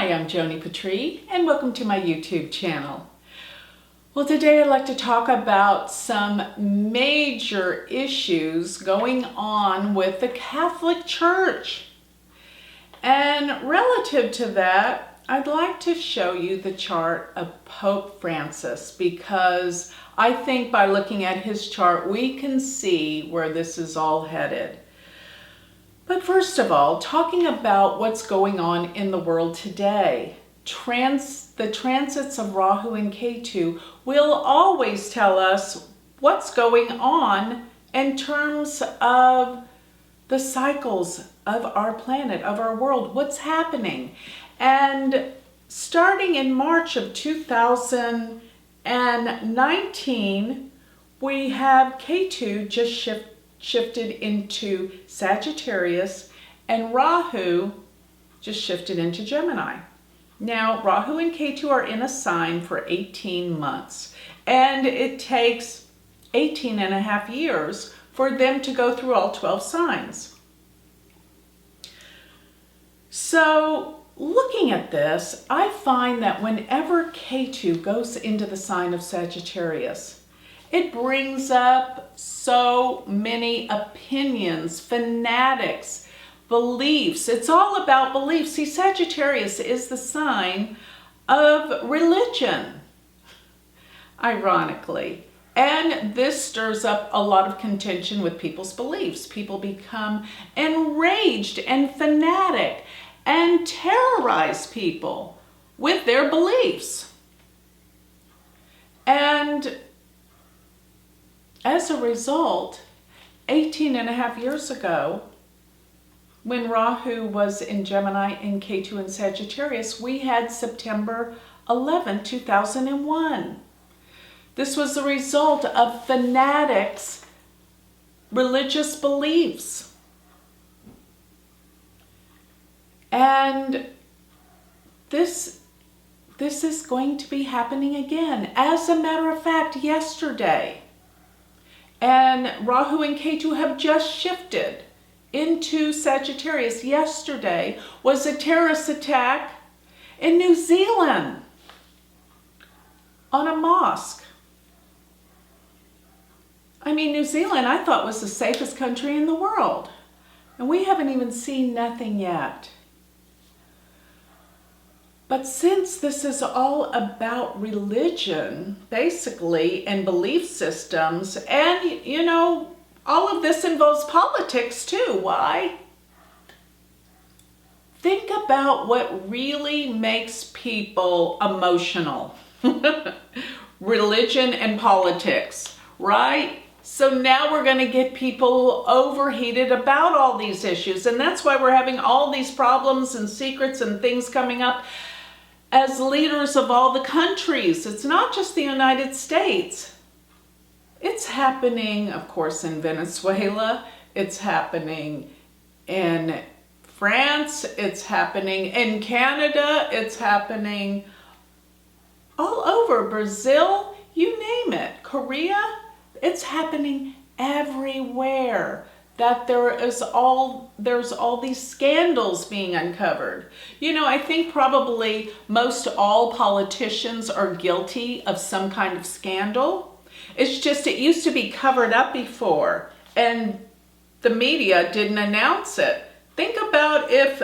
Hi, I'm Joni Patry, and welcome to my YouTube channel. Well, today I'd like to talk about some major issues going on with the Catholic Church. And relative to that, I'd like to show you the chart of Pope Francis, because I think by looking at his chart, we can see where this is all headed. But first of all, talking about what's going on in the world today, the transits of Rahu and Ketu will always tell us what's going on in terms of the cycles of our planet, of our world, what's happening. And starting in March of 2019, we have Ketu just shifted into Sagittarius, and Rahu just shifted into Gemini. Now, Rahu and Ketu are in a sign for 18 months, and it takes 18 and a half years for them to go through all 12 signs. So, looking at this, I find that whenever Ketu goes into the sign of Sagittarius, it brings up so many opinions, fanatics, beliefs. It's all about beliefs. See, Sagittarius is the sign of religion, ironically. And this stirs up a lot of contention with people's beliefs. People become enraged and fanatic and terrorize people with their beliefs. And as a result, 18 and a half years ago, when Rahu was in Gemini and Ketu in Sagittarius, we had September 11, 2001. This was the result of fanatics' religious beliefs. And this is going to be happening again. As a matter of fact, yesterday, and Rahu and Ketu have just shifted into Sagittarius. Yesterday was a terrorist attack in New Zealand on a mosque. I mean, New Zealand I thought was the safest country in the world, and we haven't even seen nothing yet. But since this is all about religion, basically, and belief systems, and, you know, all of this involves politics too. Why? Think about what really makes people emotional. Religion and politics, right? So now we're going to get people overheated about all these issues. And that's why we're having all these problems and secrets and things coming up as leaders of all the countries. It's not just the United States. It's happening, of course, in Venezuela. It's happening in France. It's happening in Canada. It's happening all over. Brazil, you name it. Korea. It's happening everywhere. That there's all these scandals being uncovered. You know, I think probably most all politicians are guilty of some kind of scandal. It's just it used to be covered up before, and the media didn't announce it. Think about if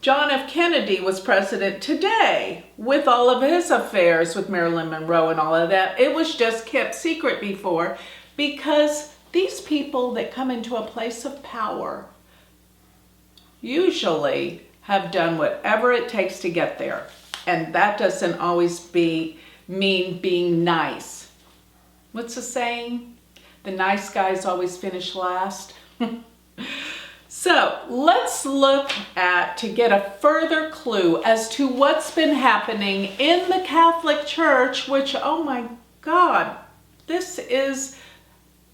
John F. Kennedy was president today, with all of his affairs with Marilyn Monroe and all of that. It was just kept secret before, because these people that come into a place of power usually have done whatever it takes to get there. And that doesn't always mean being nice. What's the saying? The nice guys always finish last. So let's look to get a further clue as to what's been happening in the Catholic Church, which, oh my God, this is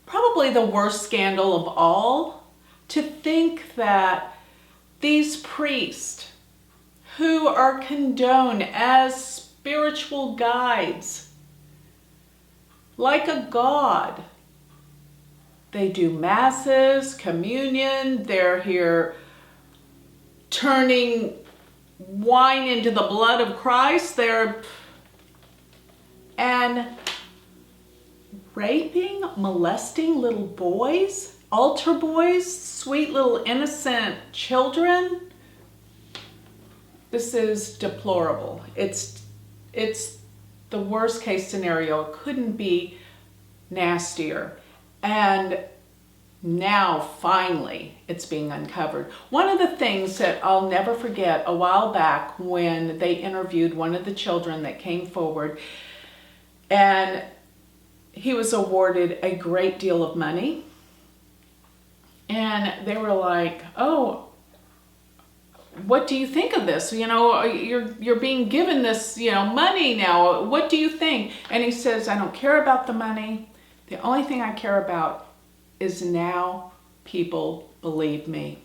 probably the worst scandal of all. To think that these priests who are condoned as spiritual guides, like a god, they do masses, communion, they're here turning wine into the blood of Christ. And raping, molesting little boys, altar boys, sweet little innocent children. This is deplorable. It's the worst case scenario. It couldn't be nastier. And now finally it's being uncovered. One of the things that I'll never forget, a while back when they interviewed one of the children that came forward, and he was awarded a great deal of money, and they were like, "Oh, what do you think of this? You know, you're being given this, money now. What do you think?" And he says, "I don't care about the money. The only thing I care about is now people believe me."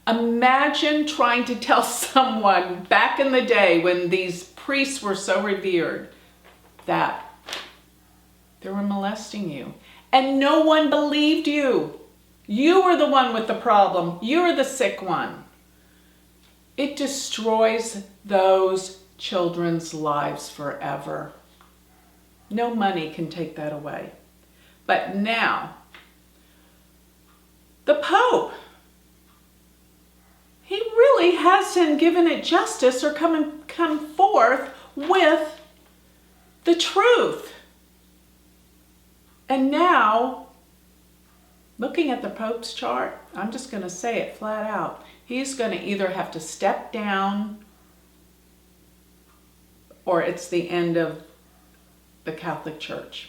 Imagine trying to tell someone back in the day when these priests were so revered that they were molesting you and no one believed you. You were the one with the problem. You were the sick one. It destroys those children's lives forever. No money can take that away. But now, the Pope, he really hasn't given it justice or come forth with the truth. And now, looking at the Pope's chart, I'm just going to say it flat out. He's going to either have to step down or it's the end of the Catholic Church.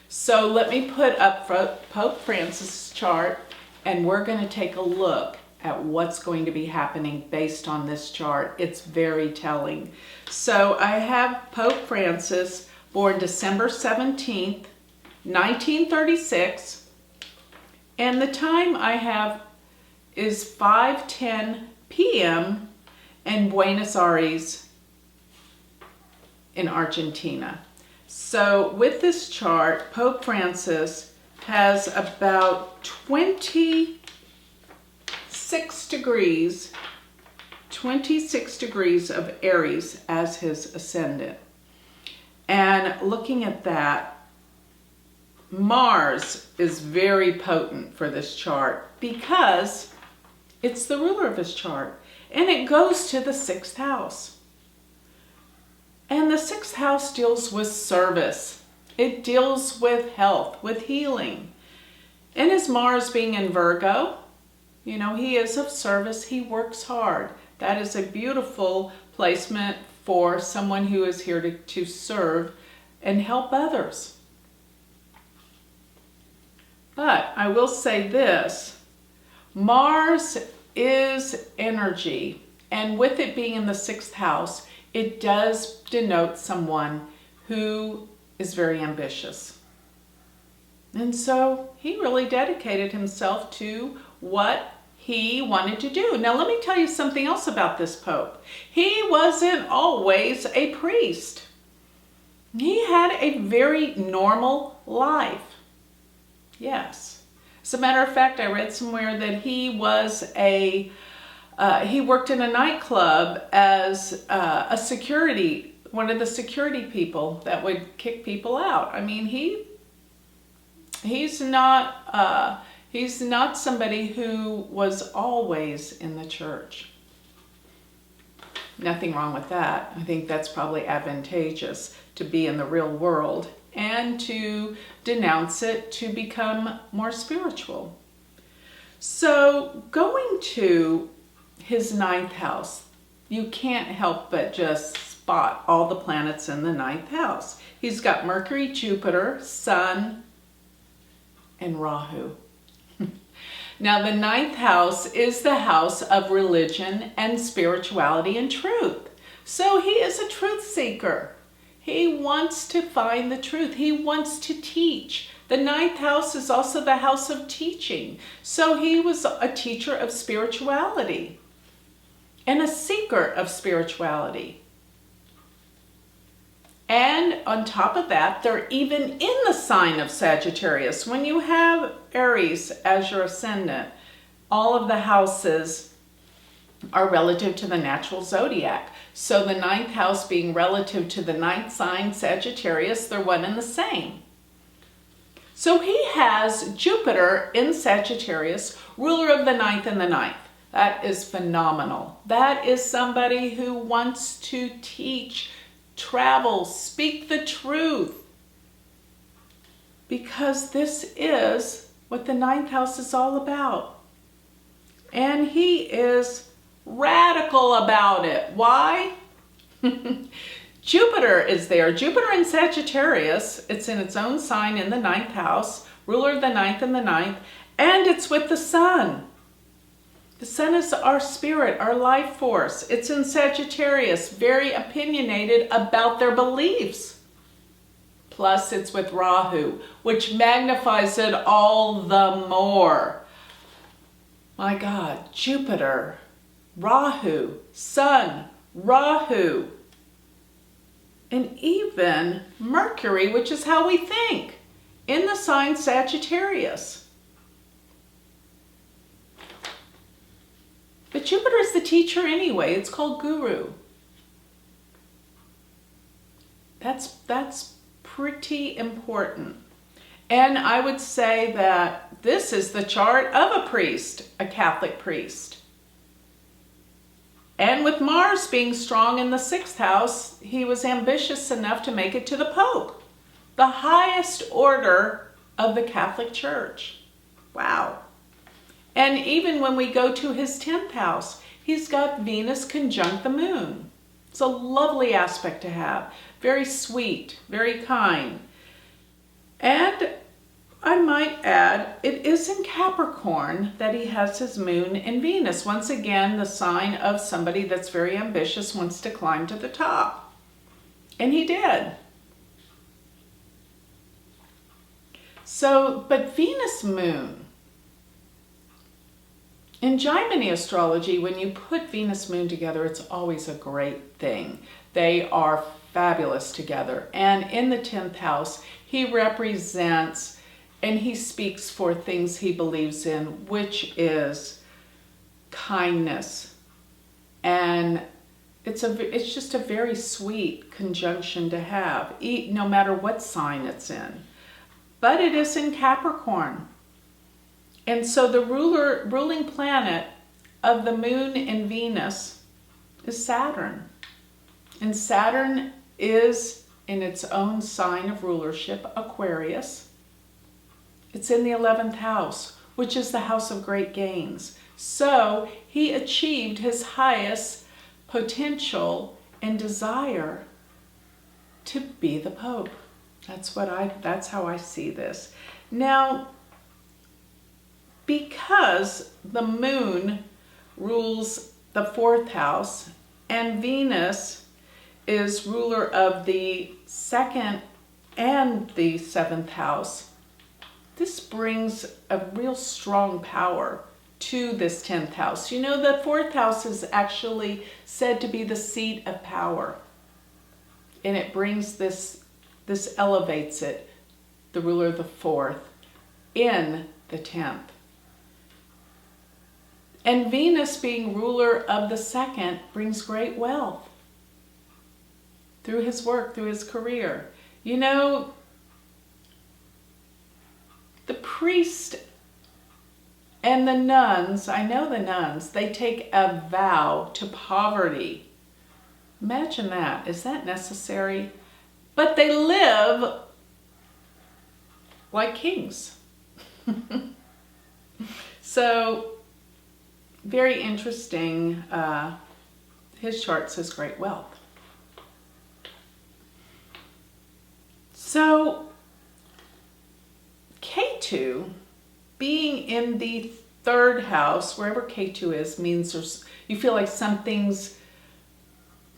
So let me put up Pope Francis' chart, and we're going to take a look at what's going to be happening based on this chart. It's very telling. So I have Pope Francis, born December 17th, 1936, and the time I have is 5:10 p.m. in Buenos Aires in Argentina. So with this chart, Pope Francis has about 26 degrees of Aries as his ascendant. And looking at that, Mars is very potent for this chart because it's the ruler of his chart, and it goes to the 6th house. And the 6th house deals with service. It deals with health, with healing. And his Mars being in Virgo, he is of service. He works hard. That is a beautiful placement for someone who is here to serve and help others. But I will say this, Mars is energy, and with it being in the 6th house, it does denote someone who is very ambitious. And so he really dedicated himself to what he wanted to do. Now let me tell you something else about this Pope. He wasn't always a priest. He had a very normal life. Yes. As a matter of fact, I read somewhere that he was he worked in a nightclub as a security, one of the security people that would kick people out. I mean, he's not somebody who was always in the church. Nothing wrong with that. I think that's probably advantageous to be in the real world and to denounce it to become more spiritual. So going to his 9th house, you can't help but just spot all the planets in the 9th house. He's got Mercury, Jupiter, Sun, and Rahu. Now the 9th house is the house of religion and spirituality and truth. So he is a truth seeker. He wants to find the truth. He wants to teach. The 9th house is also the house of teaching. So he was a teacher of spirituality and a seeker of spirituality. And on top of that, they're even in the sign of Sagittarius. When you have Aries as your ascendant, all of the houses are relative to the natural zodiac. So the ninth house being relative to the ninth sign, Sagittarius, they're one and the same. So he has Jupiter in Sagittarius, ruler of the ninth and the ninth. That is phenomenal. That is somebody who wants to teach, travel, speak the truth. Because this is what the ninth house is all about. And he is radical about it. Why? Jupiter is there. Jupiter in Sagittarius, it's in its own sign in the ninth house, ruler of the ninth and the ninth, and it's with the sun. The sun is our spirit, our life force. It's in Sagittarius, very opinionated about their beliefs. Plus it's with Rahu, which magnifies it all the more. My God, Jupiter, Rahu, Sun, Rahu, and even Mercury, which is how we think, in the sign Sagittarius. But Jupiter is the teacher anyway. It's called Guru. That's pretty important. And I would say that this is the chart of a priest, a Catholic priest. And with Mars being strong in the 6th house, he was ambitious enough to make it to the Pope, the highest order of the Catholic Church. Wow. And even when we go to his 10th house, he's got Venus conjunct the moon. It's a lovely aspect to have. Very sweet, very kind. And I might add, it is in Capricorn that he has his moon in Venus. Once again, the sign of somebody that's very ambitious, wants to climb to the top. And he did. So, but Venus moon, in Joni astrology, when you put Venus moon together, it's always a great thing. They are fabulous together. And in the 10th house, he represents and he speaks for things he believes in, which is kindness. And it's just a very sweet conjunction to have, no matter what sign it's in. But it is in Capricorn. And so the ruling planet of the moon in Venus is Saturn. And Saturn is in its own sign of rulership, Aquarius. It's in the 11th house, which is the house of great gains. So he achieved his highest potential and desire to be the Pope. That's how I see this. Now, because the moon rules the 4th house and Venus is ruler of the 2nd and the 7th house, this brings a real strong power to this 10th house. You know, the 4th house is actually said to be the seat of power. And it brings this elevates it, the ruler of the 4th, in the 10th. And Venus being ruler of the 2nd brings great wealth through his work, through his career. You know, the priest and the nuns, I know the nuns, they take a vow to poverty. Imagine that. Is that necessary? But they live like kings. So, very interesting. His chart says great wealth. So, Ketu being in the 3rd house, wherever Ketu is, means you feel like something's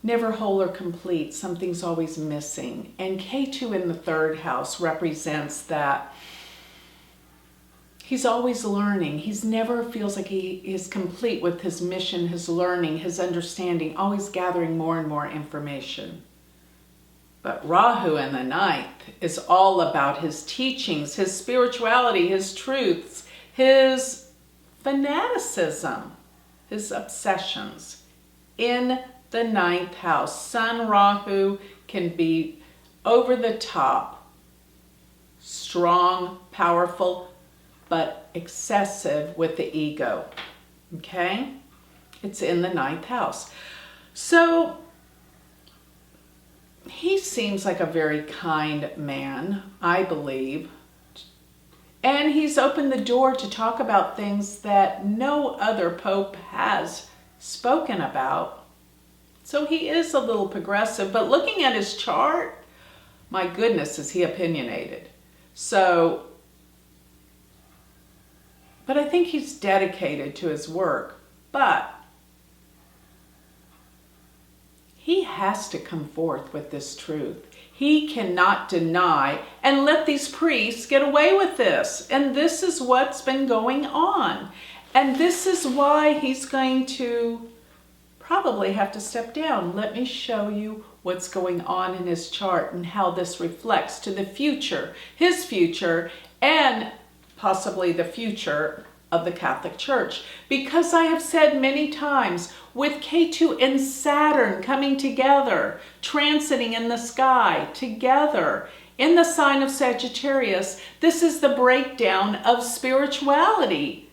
never whole or complete. Something's always missing. And Ketu in the 3rd house represents that he's always learning. He's never feels like he is complete with his mission, his learning, his understanding, always gathering more and more information. But Rahu in the 9th is all about his teachings, his spirituality, his truths, his fanaticism. his obsessions, in the 9th house. Sun Rahu can be over the top, strong, powerful, but excessive with the ego. Okay? It's in the 9th house. So he seems like a very kind man, I believe. And he's opened the door to talk about things that no other pope has spoken about. So he is a little progressive, but looking at his chart, my goodness, is he opinionated. So, but I think he's dedicated to his work. But he has to come forth with this truth. He cannot deny and let these priests get away with this. And this is what's been going on. And this is why he's going to probably have to step down. Let me show you what's going on in his chart and how this reflects to the future, his future, and possibly the future of the Catholic Church. Because I have said many times, with Ketu and Saturn coming together, transiting in the sky together in the sign of Sagittarius, this is the breakdown of spirituality.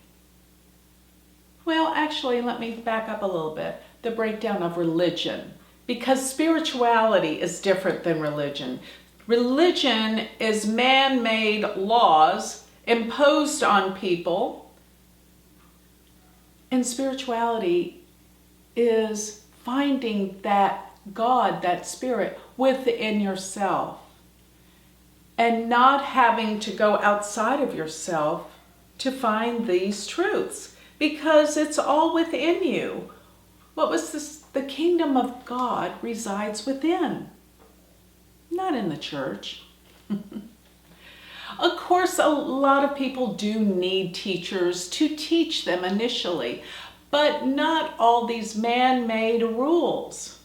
Well, actually, let me back up a little bit. The breakdown of religion. Because spirituality is different than religion. Religion is man-made laws imposed on people. And spirituality is finding that God, that spirit, within yourself. And not having to go outside of yourself to find these truths. Because it's all within you. What was this? The kingdom of God resides within. Not in the church. Of course, a lot of people do need teachers to teach them initially, but not all these man-made rules.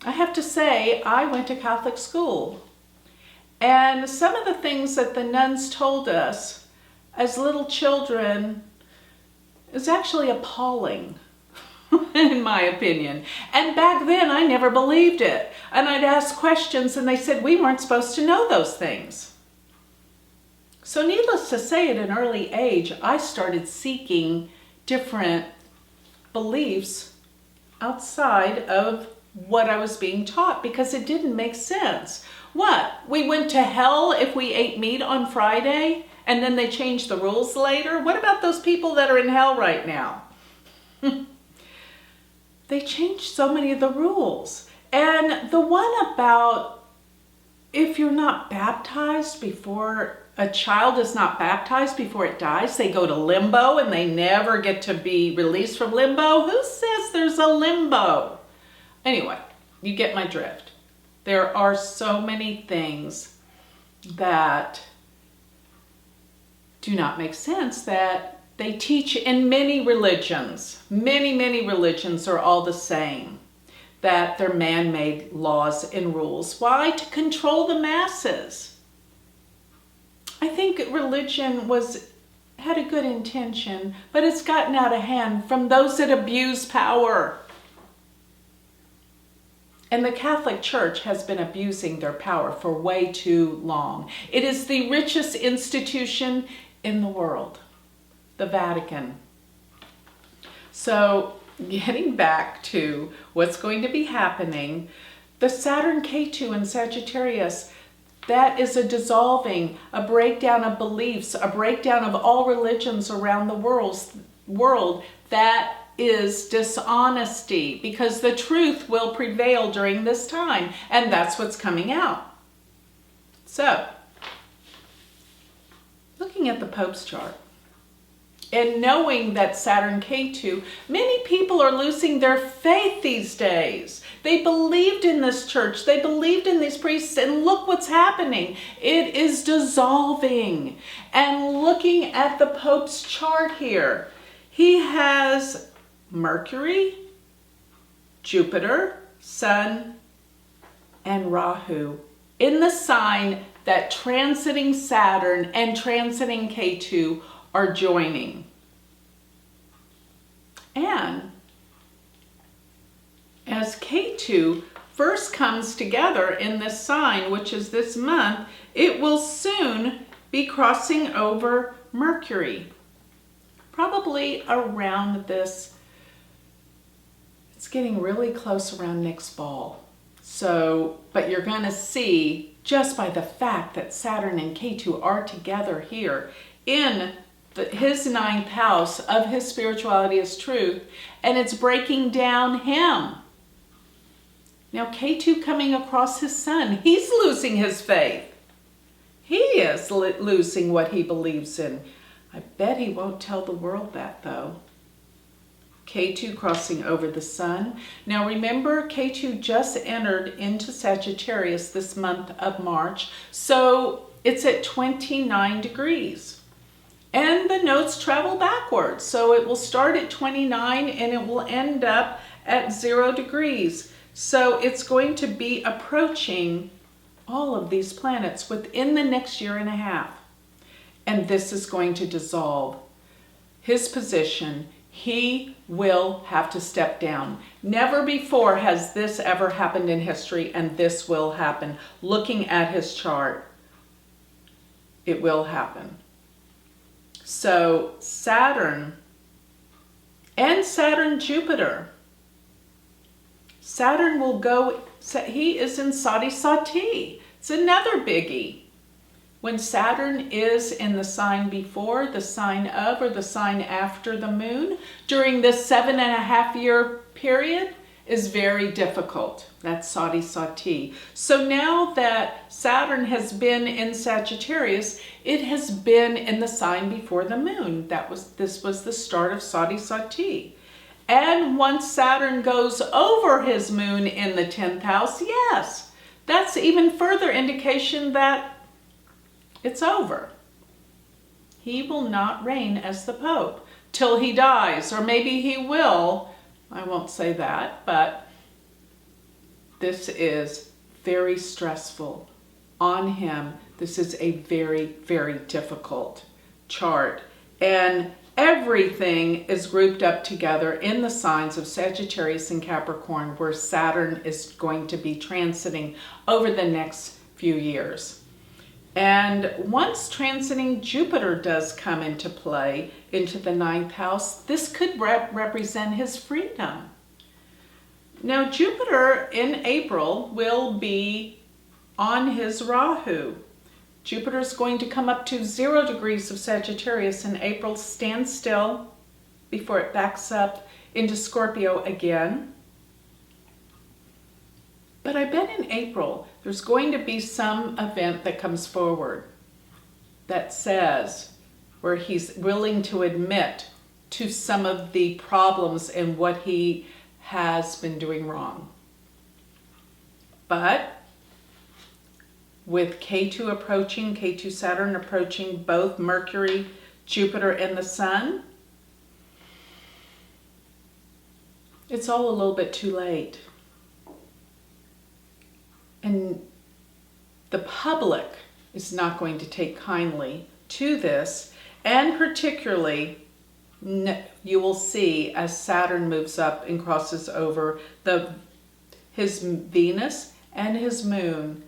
I have to say, I went to Catholic school, and some of the things that the nuns told us as little children is actually appalling, in my opinion. And back then, I never believed it. And I'd ask questions, and they said we weren't supposed to know those things. So needless to say, at an early age, I started seeking different beliefs outside of what I was being taught because it didn't make sense. What? We went to hell if we ate meat on Friday and then they changed the rules later? What about those people that are in hell right now? They changed so many of the rules. And the one about if you're not baptized before a child is not baptized before it dies, they go to limbo and they never get to be released from limbo. Who says there's a limbo? Anyway, you get my drift. There are so many things that do not make sense that they teach in many religions. Many religions are all the same. That they're man-made laws and rules. Why? To control the masses. I think religion had a good intention, but it's gotten out of hand from those that abuse power. And the Catholic Church has been abusing their power for way too long. It is the richest institution in the world, the Vatican. So, getting back to what's going to be happening, the Saturn Ketu in Sagittarius, that is a dissolving, a breakdown of beliefs, a breakdown of all religions around the world. That is dishonesty, because the truth will prevail during this time, and that's what's coming out. So, looking at the Pope's chart, and knowing that Saturn Ketu, many people are losing their faith these days. They believed in this church. They believed in these priests. And look what's happening. It is dissolving. And looking at the Pope's chart here, he has Mercury, Jupiter, Sun, and Rahu in the sign that transiting Saturn and transiting Ketu are joining. And as K2 first comes together in this sign, which is this month, it will soon be crossing over Mercury. Probably around this, it's getting really close around next fall. So, but you're going to see just by the fact that Saturn and K2 are together here in his ninth house of his spirituality as truth, and it's breaking down him. Now K2 coming across his sun, he's losing his faith. He is losing what he believes in. I bet he won't tell the world that though. K2 crossing over the sun. Now remember, K2 just entered into Sagittarius this month of March, so it's at 29 degrees. And the nodes travel backwards, so it will start at 29 and it will end up at 0 degrees. So it's going to be approaching all of these planets within the next year and a half. And this is going to dissolve his position. He will have to step down. Never before has this ever happened in history, and this will happen. Looking at his chart, it will happen. So Saturn and Saturn-Jupiter. Saturn will go, he is in Sati Sati. It's another biggie. When Saturn is in the sign before, the sign of, or the sign after the moon, during this 7.5-year period is very difficult. That's Sati Sati. So now that Saturn has been in Sagittarius, it has been in the sign before the moon. This was the start of Sati Sati. And once Saturn goes over his moon in the 10th house, yes, that's even further indication that it's over. He will not reign as the Pope till he dies, or maybe he will. I won't say that, but this is very stressful on him. This is a very, very difficult chart. And everything is grouped up together in the signs of Sagittarius and Capricorn, where Saturn is going to be transiting over the next few years. And once transiting Jupiter does come into play into the 9th house, this could represent his freedom. Now Jupiter in April will be on his Rahu. Jupiter is going to come up to 0 degrees of Sagittarius in April, stand still before it backs up into Scorpio again. But I bet in April, there's going to be some event that comes forward that says, where he's willing to admit to some of the problems and what he has been doing wrong. But with K2 approaching, K2 Saturn approaching both Mercury, Jupiter, and the Sun, it's all a little bit too late. And the public is not going to take kindly to this, and particularly you will see as Saturn moves up and crosses over his Venus and his moon.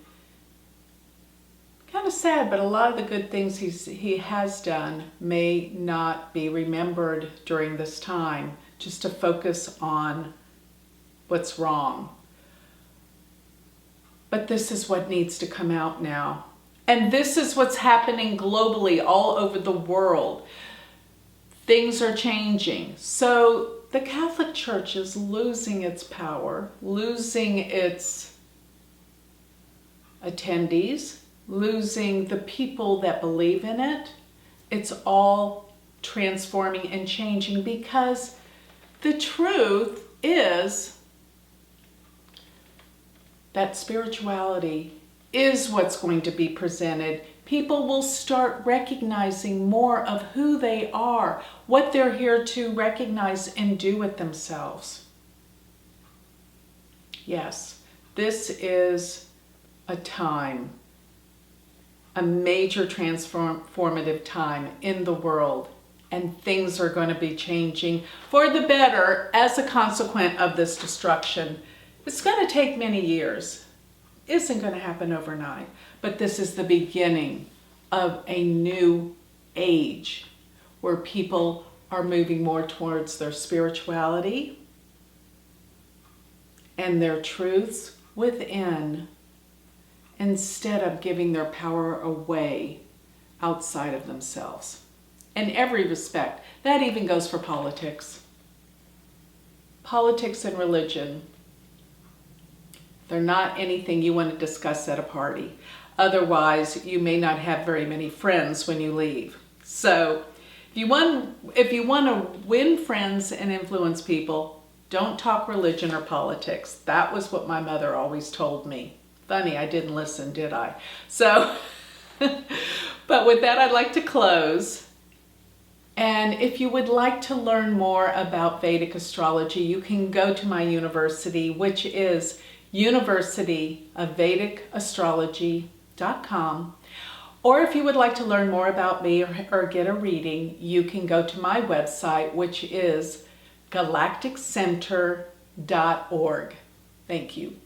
Kind of sad, but a lot of the good things he has done may not be remembered during this time, just to focus on what's wrong. But this is what needs to come out now. And this is what's happening globally all over the world. Things are changing. So the Catholic Church is losing its power, losing its attendees, losing the people that believe in it. It's all transforming and changing because the truth is that spirituality is what's going to be presented. People will start recognizing more of who they are, what they're here to recognize and do with themselves. Yes, this is a time, a major transformative time in the world. and things are going to be changing for the better as a consequence of this destruction. It's going to take many years. It isn't going to happen overnight, but this is the beginning of a new age where people are moving more towards their spirituality and their truths within, instead of giving their power away outside of themselves. In every respect. That even goes for politics. Politics and religion. They're not anything you want to discuss at a party. Otherwise, you may not have very many friends when you leave. So, if you want to win friends and influence people, don't talk religion or politics. That was what my mother always told me. Funny, I didn't listen, did I? So, but with that, I'd like to close. And if you would like to learn more about Vedic astrology, you can go to my university, which is University of Vedic Astrology.com. Or if you would like to learn more about me or get a reading, you can go to my website, which is galacticcenter.org. Thank you.